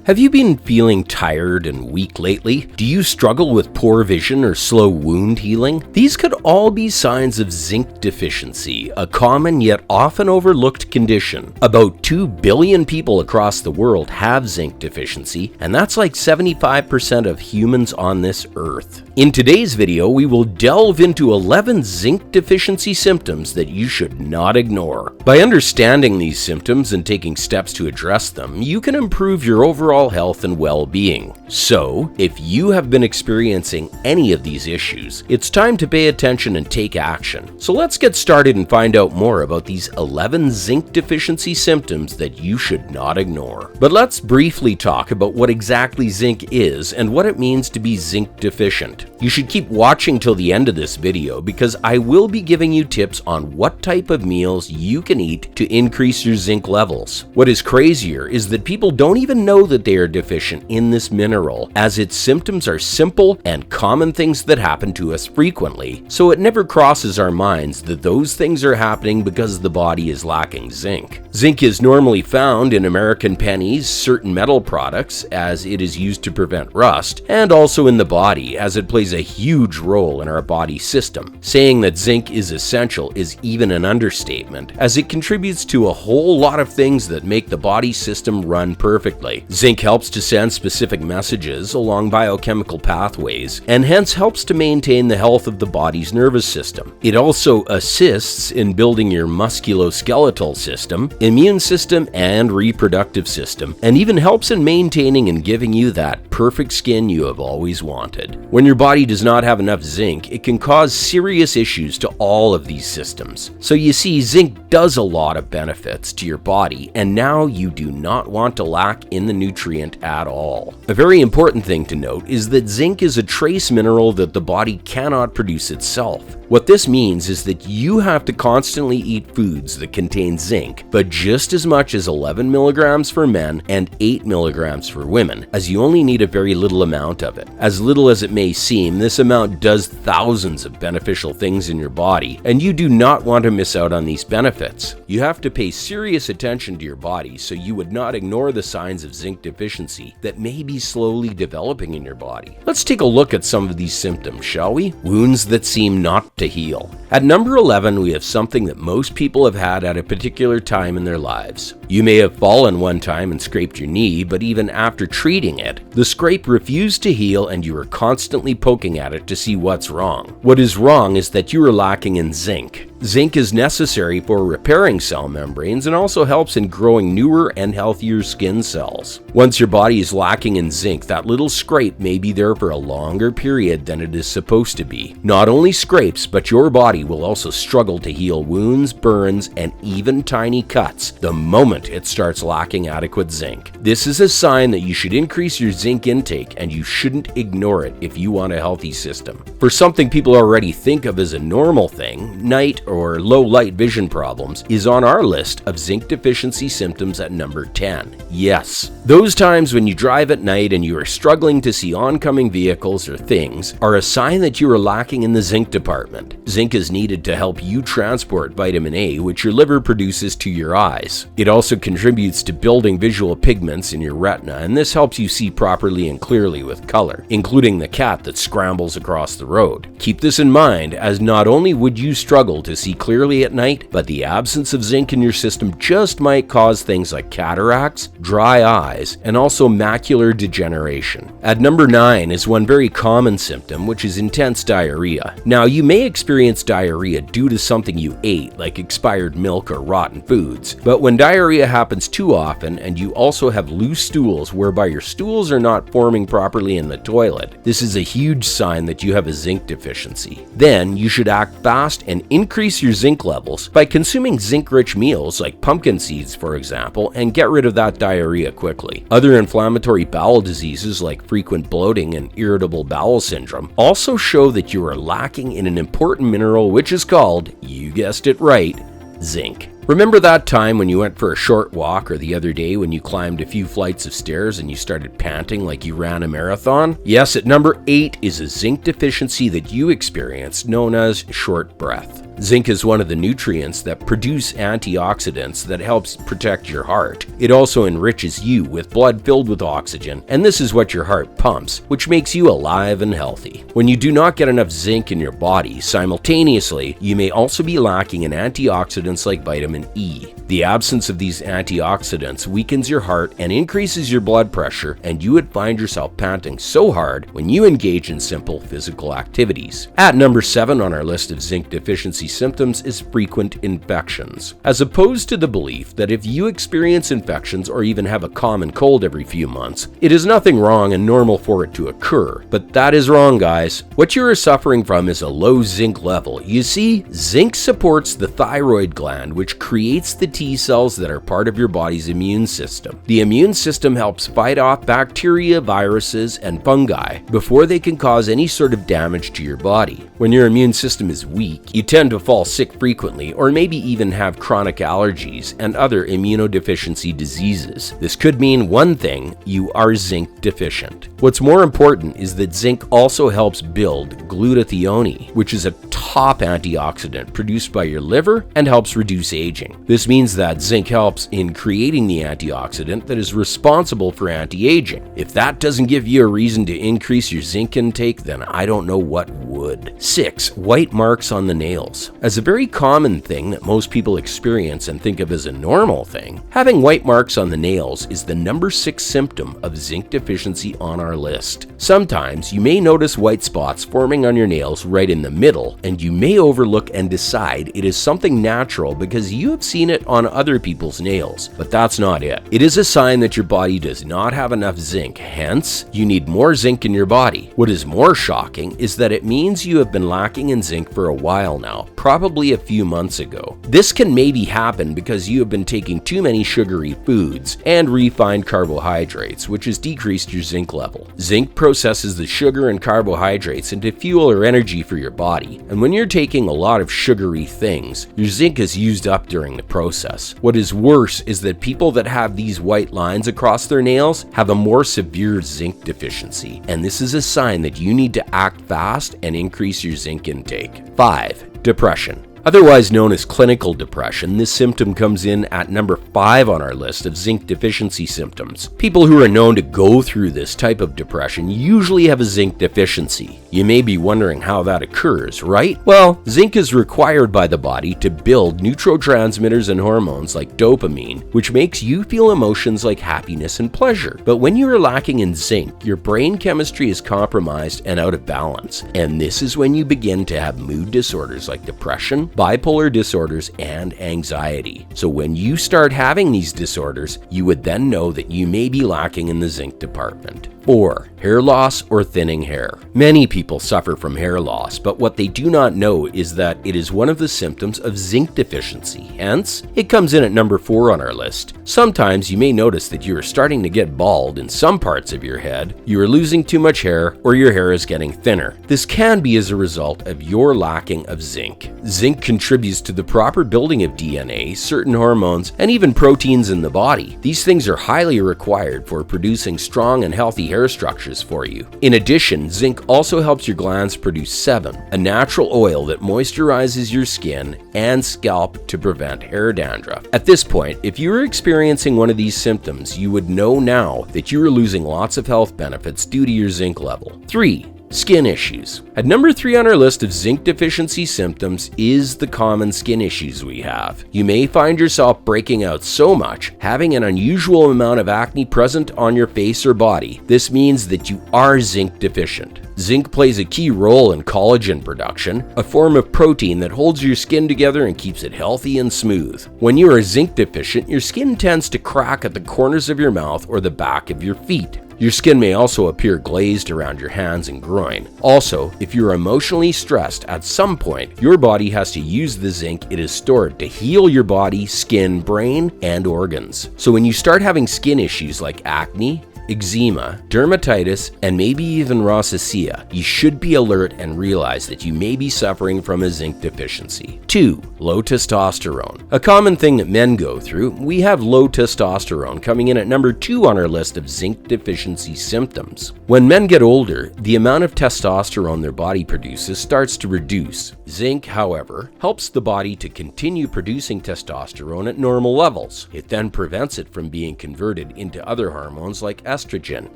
Have you been feeling tired and weak lately? Do you struggle with poor vision or slow wound healing? These could all be signs of zinc deficiency, a common yet often overlooked condition. About 2 billion people across the world have zinc deficiency, and that's like 75% of humans on this earth. In today's video, we will delve into 11 zinc deficiency symptoms that you should not ignore. By understanding these symptoms and taking steps to address them, you can improve your overall health and well-being. So, if you have been experiencing any of these issues, it's time to pay attention and take action. So let's get started and find out more about these 11 zinc deficiency symptoms that you should not ignore. But let's briefly talk about what exactly zinc is and what it means to be zinc deficient. You should keep watching till the end of this video because I will be giving you tips on what type of meals you can eat to increase your zinc levels. What is crazier is that people don't even know that they are deficient in this mineral, as its symptoms are simple and common things that happen to us frequently, so it never crosses our minds that those things are happening because the body is lacking zinc. Zinc is normally found in American pennies, certain metal products, as it is used to prevent rust, and also in the body, as it plays a huge role in our body system. Saying that zinc is essential is even an understatement, as it contributes to a whole lot of things that make the body system run perfectly. Zinc helps to send specific messages along biochemical pathways, and hence helps to maintain the health of the body's nervous system. It also assists in building your musculoskeletal system, immune system, and reproductive system, and even helps in maintaining and giving you that perfect skin you have always wanted. When your body does not have enough zinc, it can cause serious issues to all of these systems. So you see, zinc does a lot of benefits to your body, and now you do not want to lack in the nutrient at all. A very important thing to note is that zinc is a trace mineral that the body cannot produce itself. What this means is that you have to constantly eat foods that contain zinc, but just as much as 11 milligrams for men and 8 milligrams for women, as you only need a very little amount of it. As little as it may seem, this amount does thousands of beneficial things in your body, and you do not want to miss out on these benefits. You have to pay serious attention to your body so you would not ignore the signs of zinc deficiency that may be slowly developing in your body. Let's take a look at some of these symptoms, shall we? Wounds that seem not to heal. At number 11, we have something that most people have had at a particular time in their lives. You may have fallen one time and scraped your knee, but even after treating it, the scrape refused to heal and you are constantly poking at it to see what's wrong. What is wrong is that you are lacking in zinc. Zinc is necessary for repairing cell membranes and also helps in growing newer and healthier skin cells. Once your body is lacking in zinc, that little scrape may be there for a longer period than it is supposed to be. Not only scrapes, but your body will also struggle to heal wounds, burns, and even tiny cuts the moment it starts lacking adequate zinc. This is a sign that you should increase your zinc intake, and you shouldn't ignore it if you want a healthy system. For something people already think of as a normal thing, night or low light vision problems is on our list of zinc deficiency symptoms at number 10. Yes, those times when you drive at night and you are struggling to see oncoming vehicles or things are a sign that you are lacking in the zinc department. Zinc is needed to help you transport vitamin A, which your liver produces to your eyes. It also contributes to building visual pigments in your retina, and this helps you see properly and clearly with color, including the cat that scrambles across the road. Keep this in mind, as not only would you struggle to see clearly at night, but the absence of zinc in your system just might cause things like cataracts, dry eyes, and also macular degeneration. At number 9 is one very common symptom, which is intense diarrhea. Now, you may experience diarrhea due to something you ate, like expired milk or rotten foods, but when diarrhea happens too often and you also have loose stools whereby your stools are not forming properly in the toilet, this is a huge sign that you have a zinc deficiency. Then you should act fast and increase your zinc levels by consuming zinc-rich meals like pumpkin seeds, for example, and get rid of that diarrhea quickly. Other inflammatory bowel diseases like frequent bloating and irritable bowel syndrome also show that you are lacking in an important mineral, which is called, you guessed it right, zinc. Remember that time when you went for a short walk, or the other day when you climbed a few flights of stairs and you started panting like you ran a marathon? Yes, at number 8 is a zinc deficiency that you experienced known as short breath. Zinc is one of the nutrients that produce antioxidants that helps protect your heart. It also enriches you with blood filled with oxygen, and this is what your heart pumps, which makes you alive and healthy. When you do not get enough zinc in your body, simultaneously, you may also be lacking in antioxidants like vitamin E. The absence of these antioxidants weakens your heart and increases your blood pressure, and you would find yourself panting so hard when you engage in simple physical activities. At number 7 on our list of zinc deficiency symptoms is frequent infections. As opposed to the belief that if you experience infections or even have a common cold every few months, it is nothing wrong and normal for it to occur. But that is wrong, guys. What you are suffering from is a low zinc level. You see, zinc supports the thyroid gland, which creates the T cells that are part of your body's immune system. The immune system helps fight off bacteria, viruses, and fungi before they can cause any sort of damage to your body. When your immune system is weak, you tend to fall sick frequently or maybe even have chronic allergies and other immunodeficiency diseases. This could mean one thing: you are zinc deficient. What's more important is that zinc also helps build glutathione, which is a top antioxidant produced by your liver and helps reduce aging. This means that zinc helps in creating the antioxidant that is responsible for anti-aging. If that doesn't give you a reason to increase your zinc intake, then I don't know what would. 6. White marks on the nails. As a very common thing that most people experience and think of as a normal thing, having white marks on the nails is the number 6 symptom of zinc deficiency on our list. Sometimes you may notice white spots forming on your nails right in the middle, and you may overlook and decide it is something natural because you have seen it on other people's nails, but that's not it. It is a sign that your body does not have enough zinc, hence, you need more zinc in your body. What is more shocking is that it means you have been lacking in zinc for a while now, probably a few months ago. This can maybe happen because you have been taking too many sugary foods and refined carbohydrates, which has decreased your zinc level. Zinc processes the sugar and carbohydrates into fuel or energy for your body, and when you're taking a lot of sugary things, your zinc is used up during the process. What is worse is that people that have these white lines across their nails have a more severe zinc deficiency, and this is a sign that you need to act fast and increase your zinc intake. 5. Depression. Otherwise known as clinical depression, this symptom comes in at number 5 on our list of zinc deficiency symptoms. People who are known to go through this type of depression usually have a zinc deficiency. You may be wondering how that occurs, right? Well, zinc is required by the body to build neurotransmitters and hormones like dopamine, which makes you feel emotions like happiness and pleasure. But when you are lacking in zinc, your brain chemistry is compromised and out of balance, and this is when you begin to have mood disorders like depression, bipolar disorders, and anxiety. So when you start having these disorders, you would then know that you may be lacking in the zinc department. 4. Hair loss or thinning hair. Many people suffer from hair loss, but what they do not know is that it is one of the symptoms of zinc deficiency. Hence, it comes in at number 4 on our list. Sometimes you may notice that you are starting to get bald in some parts of your head, you are losing too much hair, or your hair is getting thinner. This can be as a result of your lacking of zinc. Zinc contributes to the proper building of DNA, certain hormones, and even proteins in the body. These things are highly required for producing strong and healthy hair structures for you. In addition, zinc also helps your glands produce sebum, a natural oil that moisturizes your skin and scalp to prevent hair dandruff. At this point, if you are experiencing one of these symptoms, you would know now that you are losing lots of health benefits due to your zinc level. 3. Skin issues. At number 3 on our list of zinc deficiency symptoms is the common skin issues we have. You may find yourself breaking out so much, having an unusual amount of acne present on your face or body. This means that you are zinc deficient. Zinc plays a key role in collagen production, a form of protein that holds your skin together and keeps it healthy and smooth. When you are zinc deficient, your skin tends to crack at the corners of your mouth or the back of your feet. Your skin may also appear glazed around your hands and groin. Also, if you're emotionally stressed, at some point, your body has to use the zinc it is stored to heal your body, skin, brain, and organs. So when you start having skin issues like acne, eczema, dermatitis, and maybe even rosacea, you should be alert and realize that you may be suffering from a zinc deficiency. 2. Low testosterone. A common thing that men go through, we have low testosterone coming in at number 2 on our list of zinc deficiency symptoms. When men get older, the amount of testosterone their body produces starts to reduce. Zinc, however, helps the body to continue producing testosterone at normal levels. It then prevents it from being converted into other hormones like estrogen.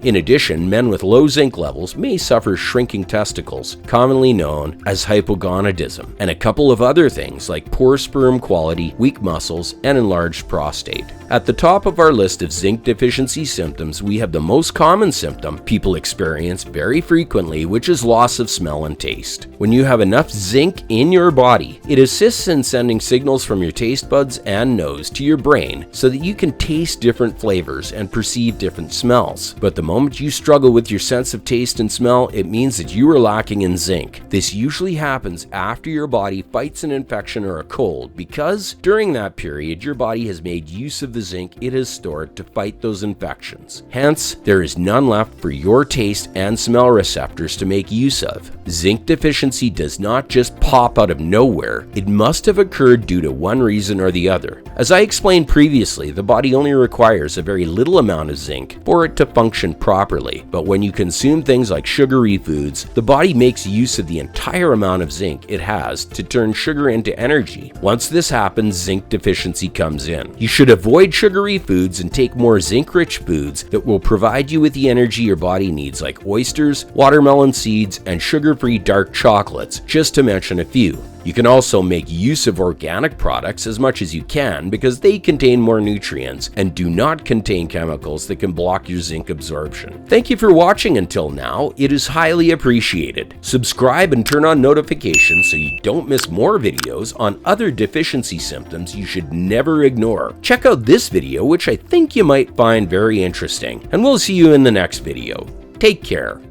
In addition, men with low zinc levels may suffer shrinking testicles, commonly known as hypogonadism, and a couple of other things like poor sperm quality, weak muscles, and enlarged prostate. At the top of our list of zinc deficiency symptoms, we have the most common symptom people experience very frequently, which is loss of smell and taste. When you have enough zinc in your body, it assists in sending signals from your taste buds and nose to your brain so that you can taste different flavors and perceive different smells. But the moment you struggle with your sense of taste and smell, it means that you are lacking in zinc. This usually happens after your body fights an infection or a cold, because during that period, your body has made use of the zinc it has stored to fight those infections. Hence, there is none left for your taste and smell receptors to make use of. Zinc deficiency does not just pop out of nowhere. It must have occurred due to one reason or the other. As I explained previously, the body only requires a very little amount of zinc for it to function properly. But when you consume things like sugary foods, the body makes use of the entire amount of zinc it has to turn sugar into energy. Once this happens, zinc deficiency comes in. You should avoid sugary foods and take more zinc-rich foods that will provide you with the energy your body needs, like oysters, watermelon seeds, and sugar-free dark chocolates, just to mention a few. You can also make use of organic products as much as you can because they contain more nutrients and do not contain chemicals that can block your zinc absorption. Thank you for watching until now. It is highly appreciated. Subscribe and turn on notifications so you don't miss more videos on other deficiency symptoms you should never ignore. Check out this video, which I think you might find very interesting, and we'll see you in the next video. Take care.